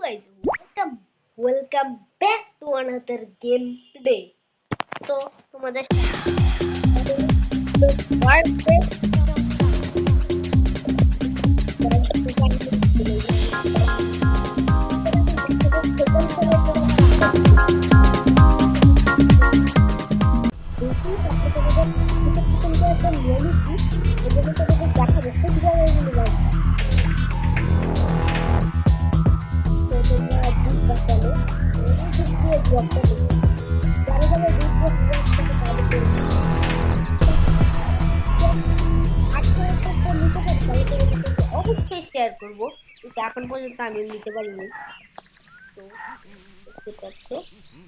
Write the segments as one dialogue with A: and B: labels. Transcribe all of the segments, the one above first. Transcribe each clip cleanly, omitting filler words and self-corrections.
A: guys, welcome back to another gameplay. So তোমাদের অবশ্যই share করবো, কিন্তু এখন পর্যন্ত আমি নিতে পারিনি। তো দেখতে পাচ্ছ,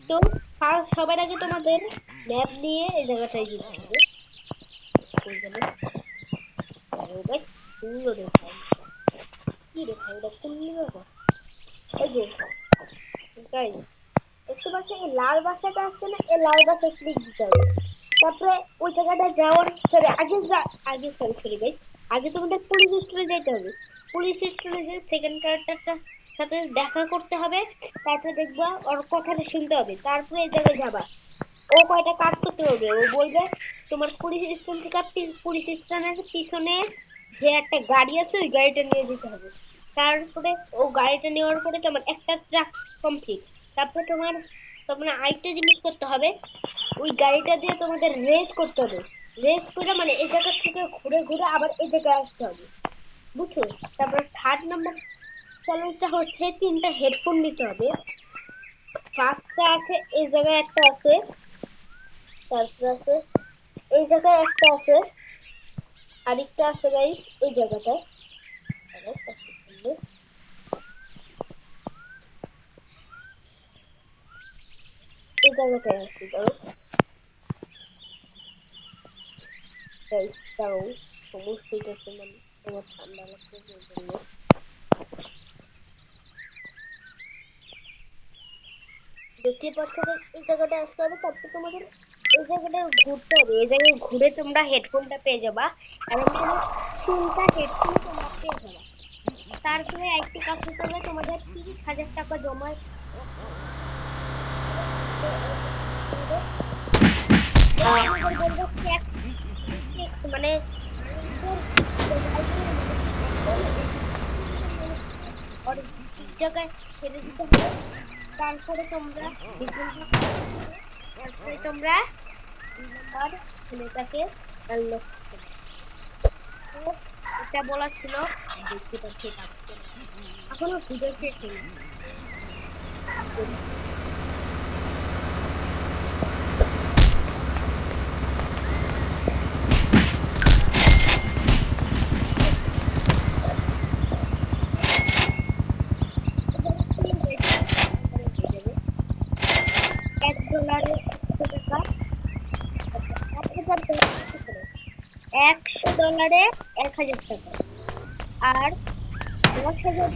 A: তো সবার আগে তোমাদের ম্যাপ নিয়ে এই জায়গাটায় যেতে হবে। ওই যাবে সুন্দর দেখায়, কি দেখায় এটা কোন ব্যাপার? এই যে গাইস, দেখতে পাচ্ছ এই লাল বাসাটা আছে না, এই লাল বাসা ক্লিক দিতে হবে। তারপরে ওই জায়গাটা যাওয়ার সরি আগে সরি গাইস, আগে তোমাদের পুলিশ স্টেশনে যেতে হবে। পুলিশ স্টেশনে যে সেকেন্ড ক্যারেক্টারটার সাথে দেখা করতে হবে, তারপরে দেখবা ওর কথাটা শুনতে হবে, তারপরে এই জায়গায় যাবা। ও কয়টা কাজ করতে হবে, ও বলবে তোমার পুলিশ স্টেশন থেকে পুলিশ স্টেশনের পিছনে যে একটা গাড়ি আছে ওই গাড়িটা নিয়ে যেতে হবে। তারপরে ও গাড়িটা নেওয়ার পরে তোমার একটা ট্রাক কমপ্লিট। তারপরে তোমার তোমার আরেকটা জিনিস করতে হবে, ওই গাড়িটা দিয়ে তোমাদের রেস করতে হবে। রেস করে মানে এই জায়গা থেকে ঘুরে ঘুরে আবার এই জায়গায় আসতে হবে, বুঝছো? তারপর থার্ড নাম্বার চ্যালেঞ্জটা হচ্ছে তিনটা হেডফোন নিতে হবে। ফার্স্টটা আছে এই জায়গায় একটা আছে, তারপর আছে এই জায়গায় একটা আছে, আরেকটা আছে গাইস এই জায়গাটায়। এই জায়গাটায় আছে, ধরো গাইস, তাও সমস্যা হচ্ছে, মানে তোমার ঠান্ডা লাগছে সেই জন্য। দেখতে পাচ্ছ এই জায়গাটা আসতে হবে, তারপর তোমাদের এই জায়গাটা ঘুরতে হবে। এই জায়গায় ঘুরে তোমরা হেডফোনটা পেয়ে যাবা, এমন কোনো তিনটা হেডফোন তোমরা পেয়ে যাবা। তারপরে একটি কাজ করতে হবে, তোমাদের 30,000 টাকা জমা মানে ঠিক জায়গায় ছেড়ে দিতে হবে। তারপরে তোমরা তারপরে তোমরা 2 নাম্বার ছেলেটাকে আনলক করবে। তো এটা বলা ছিল, দেখতে পাচ্ছি এখনো ভিডিও শেষ হয়নি। $1 100 টাকা, $100 1,000 টাকা, আর $10,000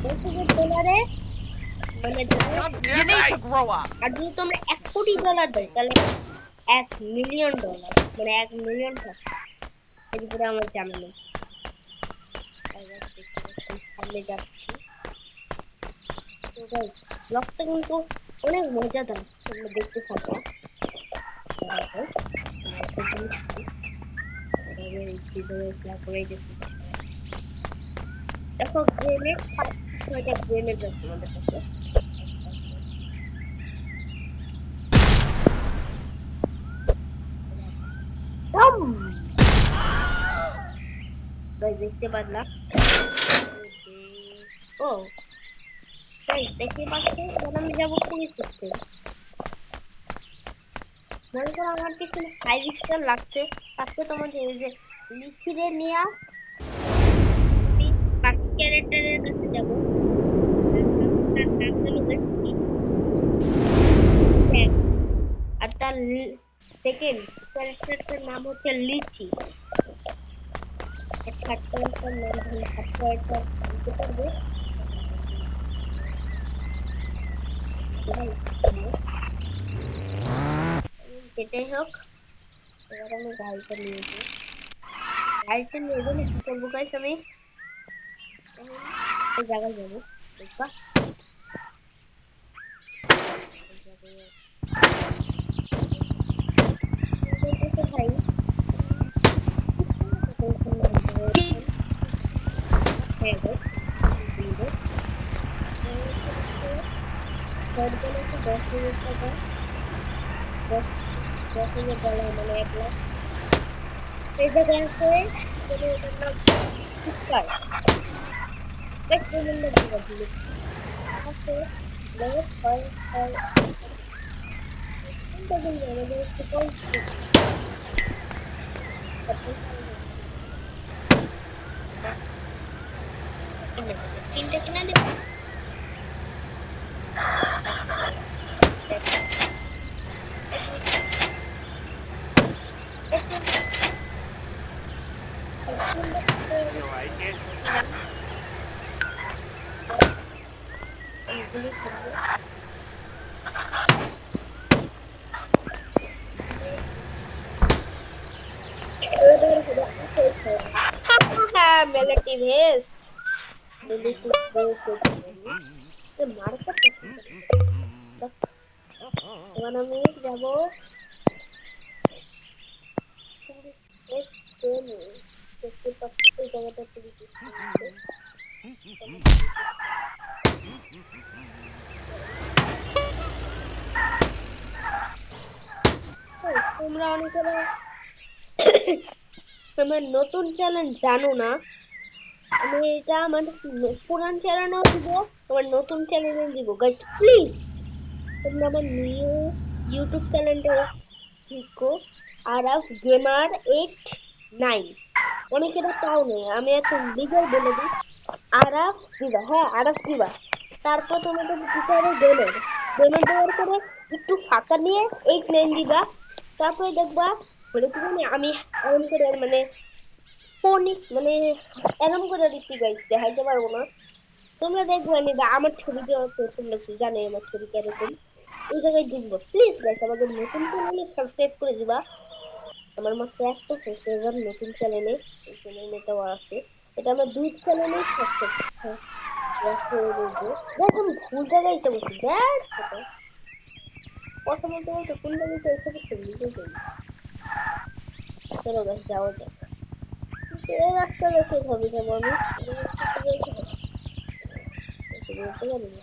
A: $10,000 মানে আর যদি তোমরা $1,000,000 দাও তাহলে $1,000,000 মানে 1,000,000 টাকা। এরপরে আমার জানা নেই, সামনে যাচ্ছি। তো গাইস, ব্লগটা কিন্তু অনেক মজাদার, তোমরা দেখতে থাকো। দেখো গ্রেনেড 5-6টা গ্রেনেড আছে আমাদের কাছে। দেখতে পারলাম, ও দেখতে পাচ্ছি, এবার আমি যাবো পুলিশ স্টেশন। মনে করো আমার পিছনে 5 স্টার লাগছে, তারপরে তোমাদের এই যে লিখিরে নিয়ে আমি বাকি ক্যারেক্টারের কাছে যাবো। তার নাম হলো আর তার সেকেন্ড ক্যারেক্টারটার নাম হচ্ছে লিচি। থার্ড ক্যারেক্টার নাম হলো থার্ড ক্যারেক্টার দিতে পারবে। যেটাই হোক, এবার আমি গাড়িটা নিয়ে যাই। গাড়িটা নিয়ে গেলে কি করবো গাইস, আমি এই জায়গায় যাবো। দেখবা ভাই হ্যাঁ ভাই একটু 10,000 টাকা 10,000 মানে 1 লাখ এই জায়গায় আছে যদি এটার নাম ফ্লিপকার্ট দেখতে মূল্য দিবা দিলে আছে লেট হয় কোনটা দিন আমাদের একটু কম তিনটা কিনা দেবো মেলাটি ভেস মার্কা এবার আমি যাবো দেখতে পাচ্ছি এই জায়গাটা খুবই তোমরা অনেকেরা আমার নতুন চ্যানেল জানো না আমি এটা আমার পুরান চ্যানেলও দিব আমার নতুন চ্যানেলে দিব গাইস প্লিজ তোমরা আমার নিউ ইউটিউব চ্যানেলটা শিখো আরাফ গেমার 89 অনেকেরা তাও নেই আমি এত লিগাল বলে দিই আরাফ দিবা হ্যাঁ আরাফ দিবা তারপর তোমাদের দিতে হবে ডোনার দেওয়ার পরে একটু ফাঁকা নিয়ে 89 দিবা তারপরে দেখবা বলে কি জানি আমি এমন করে মানে মানে এরকম করে দিচ্ছি গাইস দেখাইতে পারবো না তোমরা দেখবে নিবা আমার ছবি দেওয়া তো তোমরা কি জানো আমার ছবি কিরকম এই জায়গায় দেখবো প্লিজ গাইস আমাদের নতুন চ্যানেলে সাবস্ক্রাইব করে দিবা আমার মাত্র একটা সাবস্ক্রাইবার নতুন চ্যানেলে এই চ্যানেলে দেওয়া আছে এটা আমার দুই চ্যানেলে সাবস্ক্রাইব দেখ আমি ভুল জায়গায় তো বলছি দেখ কথা বলতে বলতে কোন জায়গায় তো এসে ছবি দিতে চলো গাছ যাওয়া যাক এই রাস্তা দেখে ভাবি যাবো আমি বলতে পারি না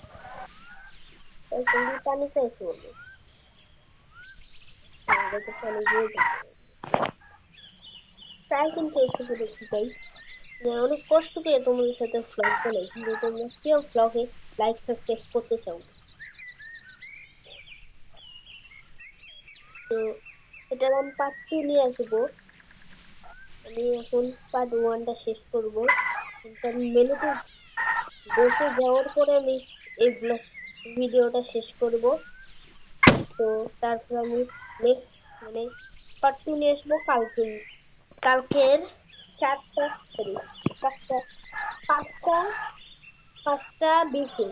A: তাই তুমি পানি চাইছি বলবো পানি দিয়ে তাই কিন্তু একটু দেখতে চাই অনেক কষ্ট করে তোমাদের সাথে ফ্লগ বানাই কিন্তু তোমরা কেউ ফ্লগে লাইক সাবস্ক্রাইব করতে চাও তো এটার আমি পার্ট 2 নিয়ে আসবো আমি এখন পার্ট 1টা শেষ করবো কিন্তু আমি মেনুতে বসে যাওয়ার পরে আমি এই ভিডিওটা শেষ করব তো তারপর আমি নেক্সট মানে পার্ট 2 নিয়ে আসবো কালকের 4টা সরি 5টা 20-এ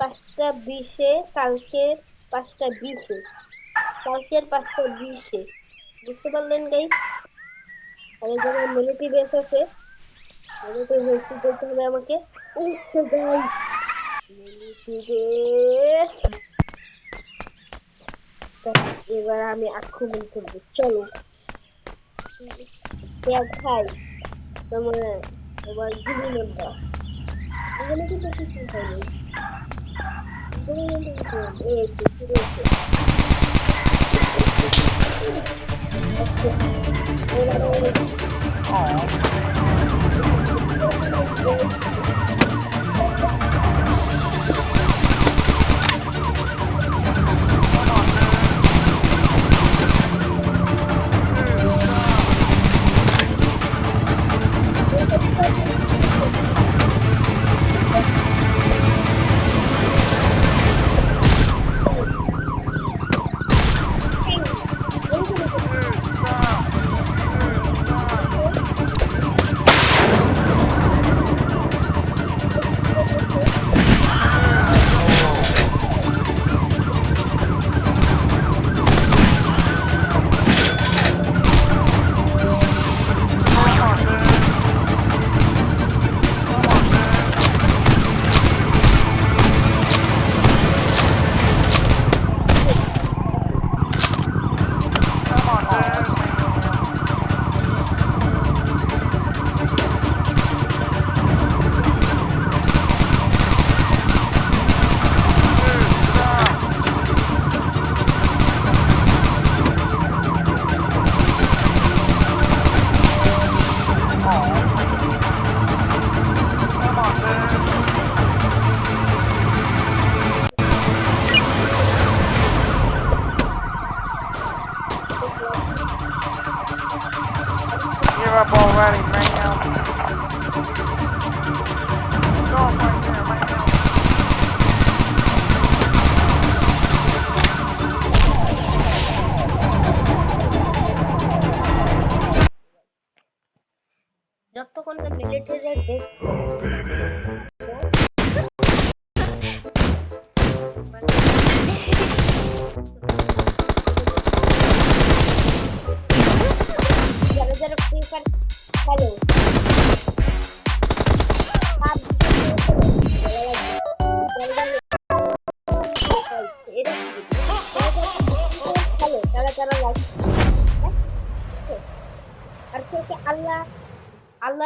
A: 5টা 20-এ কালকের 5টা 20-এ কালকের 5টা 20-এ বুঝতে পারলেন গাইস আমি যখন মিলিটারি বেস আছে মিলিটারি বেস করতে হবে আমাকে উঠতে যাই মিলিটারি বেস এবার আমি আক্রমণ করবো চলো খাই তোমার এবার গুলি মনটা এখানে কিন্তু কিছু হয়নি গুলি মনটা এই কিছু রয়েছে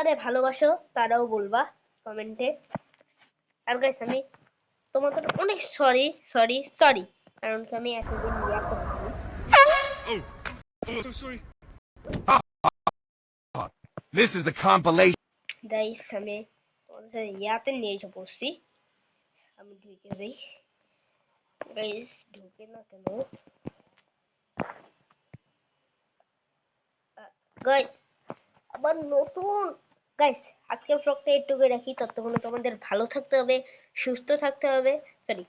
A: কারে ভালোবাসো তারাও বলবা কমেন্টে। আর গাইস আমি তোমাদের অনেক সরি সরি সরি, কারণ কি আমি এতদিন ইয়া করিনি।
B: This is the compilation.
A: Guys আমি তোমাদের ইয়াতে নিয়ে এসে পড়ছি, আমি ঢুকে যাই। গাইস ঢুকে না কেন গাইস, আবার নতুন। গাইস আজকের ব্লগটা একটু রাখি, ততক্ষণ তোমাদের ভালো থাকতে হবে, সুস্থ থাকতে হবে। সরি